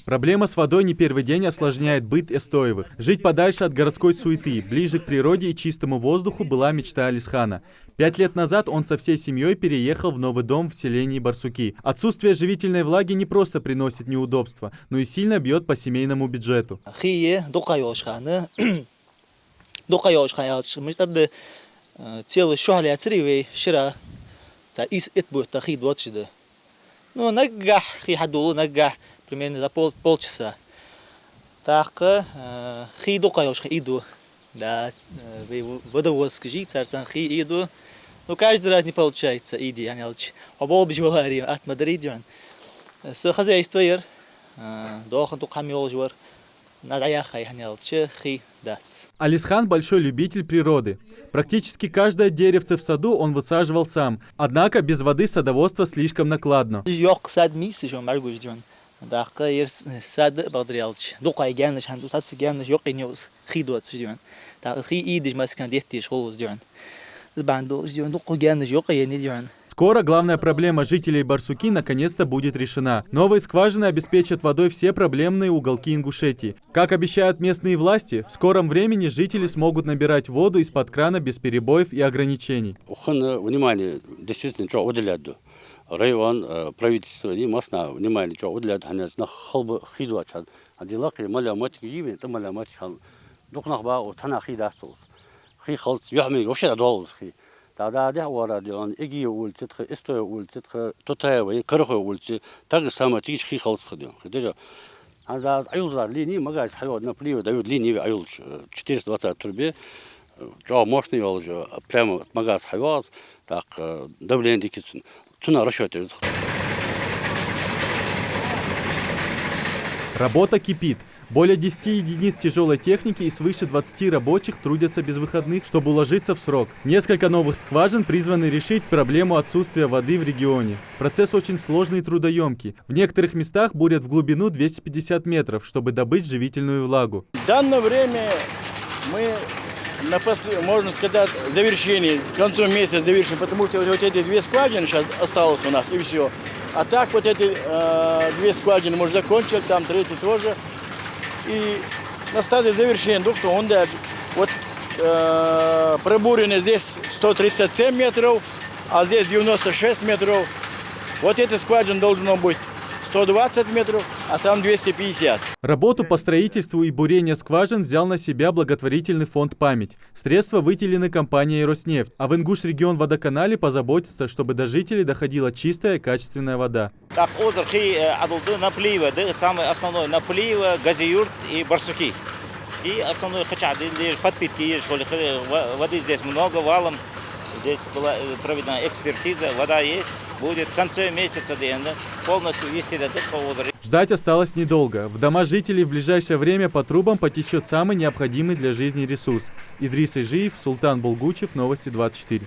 Проблема с водой не первый день осложняет быт Эстоевых. Жить подальше от городской суеты, ближе к природе и чистому воздуху была мечта Алисхана. 5 лет назад он со всей семьей переехал в новый дом в селении Барсуки. Отсутствие живительной влаги не просто приносит неудобства, но и сильно бьет по семейному бюджету. Примерно за полчаса. Так, иду. Да, водовоз скажи, царцан иду. Но каждый раз не получается, иди, я не лучше. Обол бежевари, от Мадрида. С хозяйством, дохан тук хамил жвар. Надо ехать, я не лучше, дать. Алисхан большой любитель природы. Практически каждое деревце в саду он высаживал сам. Однако без воды садоводство слишком накладно. Даққа сады бағдырялыч. Доқай гәнліш, ханду татсы гәнліш, йоқ енеуз, хи дуатсы дюан. Даққа хи идиш маскан деттиш холуз дюан. Збандуз дюан, доққа гәнліш, йоқ ене дюан. Скоро главная проблема жителей Барсуки наконец-то будет решена. Новые скважины обеспечат водой все проблемные уголки Ингушетии. Как обещают местные власти, в скором времени жители смогут набирать воду из-под крана без перебоев и ограничений. Внимание, действительно, что уделяют. Район, правительство, и масна, внимание, что уделяют, они на халбы хиду ачат. А дела, маляматик, име, это маляматик, духнах ба, вот она хида стол. Хи халт, яхми, вообще адвал хи. Тогда вара диан, иги улицы, истоя улицы, тотаева, кархо улицы, так же самое, тич хи халт ходил. А за аюлзар линии, магаз хайвад на пливе дают линии аюл 420 трубе. Что мощный уже прямо от магаз хайвад, так давление дикится. Работа кипит. Более 10 единиц тяжелой техники и свыше 20 рабочих трудятся без выходных, чтобы уложиться в срок. Несколько новых скважин призваны решить проблему отсутствия воды в регионе. Процесс очень сложный и трудоемкий. В некоторых местах бурят в глубину 250 метров, чтобы добыть живительную влагу. В данное время мы можно сказать, завершение, к концу месяца завершим, потому что вот эти две скважины сейчас осталось у нас, и все. А так вот эти две скважины мы уже закончили, там третий тоже. И на стадии завершения, доктор, он даже, вот пробурено здесь 137 метров, а здесь 96 метров. Вот эта скважина должна быть 120 метров, а там 250. Работу по строительству и бурению скважин взял на себя благотворительный фонд «Память». Средства выделены компанией «Роснефть», а в Ингуш-регион водоканале позаботится, чтобы до жителей доходила чистая, качественная вода. Так, озеро наплива, самый основной наплива, Газиюрт и Барсуки. И основной хачад, подпитки есть, воды здесь много, валом. Здесь была проведена экспертиза, вода есть, будет в конце месяца полностью вести до озера. Ждать осталось недолго. В дома жителей в ближайшее время по трубам потечет самый необходимый для жизни ресурс. Идрис Ижиев, Султан Булгучев, Новости 24.